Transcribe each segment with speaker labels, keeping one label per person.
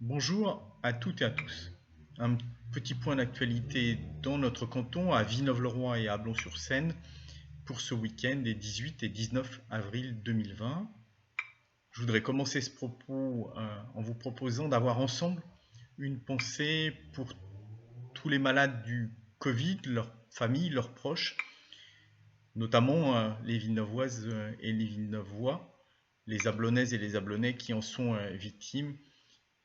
Speaker 1: Bonjour à toutes et à tous. Un petit point d'actualité dans notre canton, à Villeneuve-le-Roi et à Ablon-sur-Seine, pour ce week-end des 18 et 19 avril 2020. Je voudrais commencer ce propos en vous proposant d'avoir ensemble une pensée pour tous les malades du Covid, leurs familles, leurs proches, notamment les Villeneuvoises et les Villeneuvois, les Ablonnaises et les Ablonnais qui en sont victimes.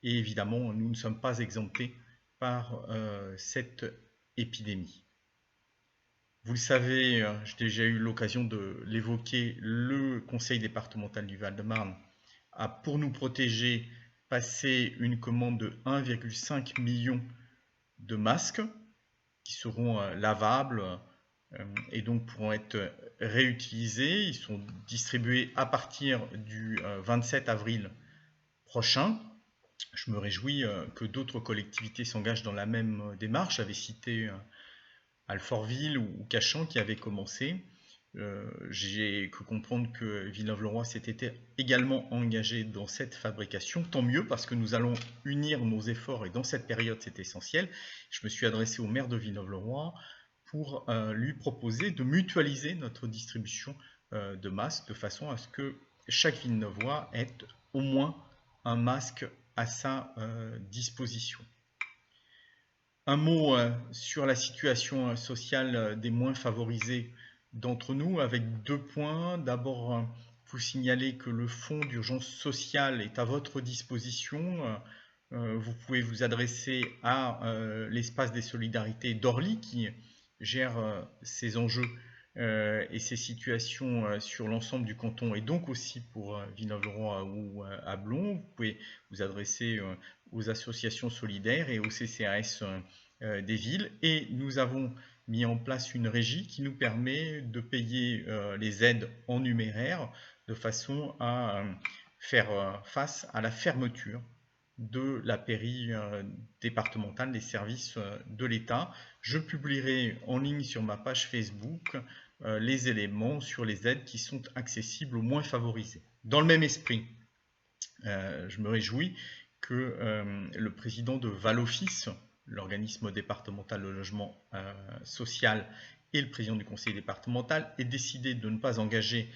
Speaker 1: Et évidemment, nous ne sommes pas exemptés par cette épidémie. Vous le savez, j'ai déjà eu l'occasion de l'évoquer, le Conseil départemental du Val-de-Marne a, pour nous protéger, passé une commande de 1,5 million de masques qui seront lavables et donc pourront être réutilisés. Ils sont distribués à partir du 27 avril prochain. Je me réjouis que d'autres collectivités s'engagent dans la même démarche. J'avais cité Alfortville ou Cachan qui avaient commencé. J'ai cru comprendre que Villeneuve-le-Roi s'était également engagé dans cette fabrication. Tant mieux parce que nous allons unir nos efforts et dans cette période c'est essentiel. Je me suis adressé au maire de Villeneuve-le-Roi pour lui proposer de mutualiser notre distribution de masques de façon à ce que chaque Villeneuvois ait au moins un masque à sa disposition. Un mot sur la situation sociale des moins favorisés d'entre nous, avec deux points. D'abord, vous signaler que le fonds d'urgence sociale est à votre disposition. Vous pouvez vous adresser à l'espace des solidarités d'Orly qui gère ces enjeux et ces situations sur l'ensemble du canton et donc aussi pour Villeneuve-le-Roi ou Ablon. Vous pouvez vous adresser aux associations solidaires et au CCAS des villes et nous avons mis en place une régie qui nous permet de payer les aides en numéraire de façon à faire face à la fermeture de la pairie départementale des services de l'État. Je publierai en ligne sur ma page Facebook les éléments sur les aides qui sont accessibles aux moins favorisés. Dans le même esprit, je me réjouis que le président de Valoffice, l'organisme départemental de logement social, et le président du conseil départemental aient décidé de ne pas engager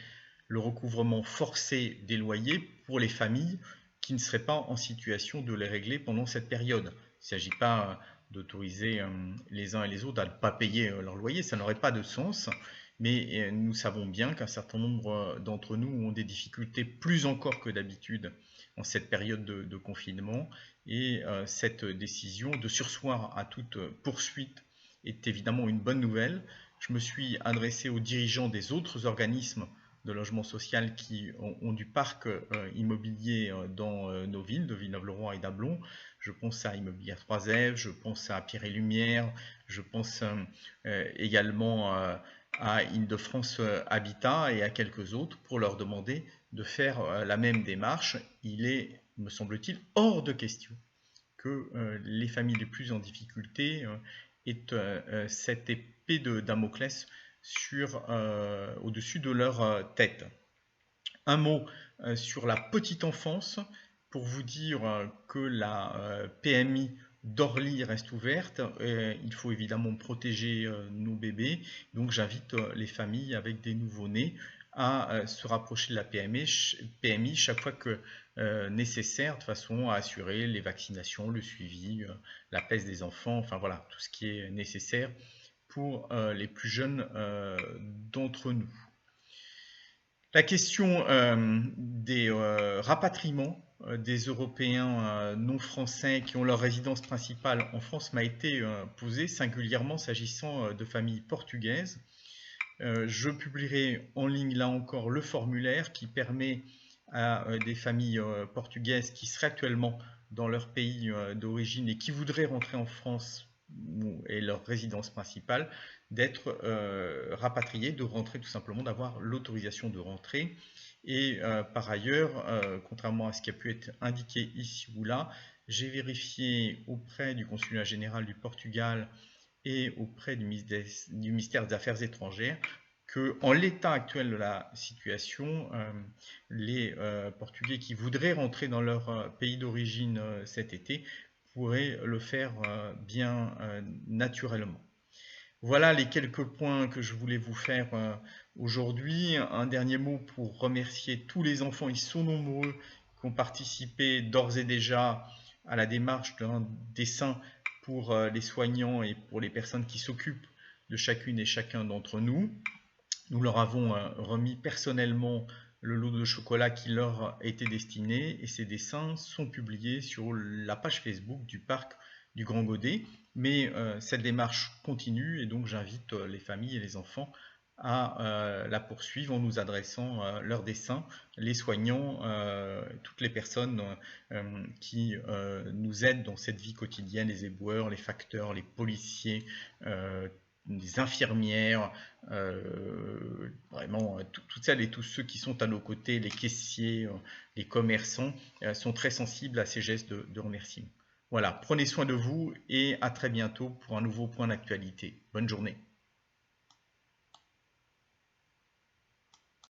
Speaker 1: le recouvrement forcé des loyers pour les familles qui ne seraient pas en situation de les régler pendant cette période. Il ne s'agit pas d'autoriser les uns et les autres à ne pas payer leur loyer, ça n'aurait pas de sens, mais nous savons bien qu'un certain nombre d'entre nous ont des difficultés plus encore que d'habitude en cette période de confinement, et cette décision de surseoir à toute poursuite est évidemment une bonne nouvelle. Je me suis adressé aux dirigeants des autres organismes de logement social qui ont du parc immobilier dans nos villes de Villeneuve-le-Roi et d'Ablon. Je pense à Immobilière 3F, je pense à Pierre et Lumière, je pense également à Île-de-France Habitat et à quelques autres pour leur demander de faire la même démarche. Il est, me semble-t-il, hors de question que les familles les plus en difficulté aient cette épée de Damoclès au-dessus de leur tête. Un mot sur la petite enfance, pour vous dire que la PMI d'Orly reste ouverte. Il faut évidemment protéger nos bébés, donc j'invite les familles avec des nouveau-nés à se rapprocher de la PMI chaque fois que nécessaire, de façon à assurer les vaccinations, le suivi, la pèse des enfants, enfin voilà, tout ce qui est nécessaire pour les plus jeunes d'entre nous. La question des rapatriements des Européens non français qui ont leur résidence principale en France m'a été posée, singulièrement s'agissant de familles portugaises. Je publierai en ligne là encore le formulaire qui permet à des familles portugaises qui seraient actuellement dans leur pays d'origine et qui voudraient rentrer en France et leur résidence principale, d'être rapatriés, de rentrer tout simplement, d'avoir l'autorisation de rentrer. Et par ailleurs, contrairement à ce qui a pu être indiqué ici ou là, j'ai vérifié auprès du consulat général du Portugal et auprès du ministère des Affaires étrangères que, en l'état actuel de la situation, les Portugais qui voudraient rentrer dans leur pays d'origine cet été pourraient le faire bien naturellement. Voilà les quelques points que je voulais vous faire aujourd'hui. Un dernier mot pour remercier tous les enfants, ils sont nombreux, qui ont participé d'ores et déjà à la démarche d'un dessin pour les soignants et pour les personnes qui s'occupent de chacune et chacun d'entre nous. Nous leur avons remis personnellement le lot de chocolat qui leur était destiné et ces dessins sont publiés sur la page Facebook du parc du Grand Godet. Mais cette démarche continue et donc j'invite les familles et les enfants à la poursuivre en nous adressant leurs dessins, les soignants, toutes les personnes qui nous aident dans cette vie quotidienne, les éboueurs, les facteurs, les policiers, des infirmières, vraiment toutes celles et tous ceux qui sont à nos côtés, les caissiers, les commerçants, sont très sensibles à ces gestes de remerciement. Voilà, prenez soin de vous et à très bientôt pour un nouveau point d'actualité. Bonne journée.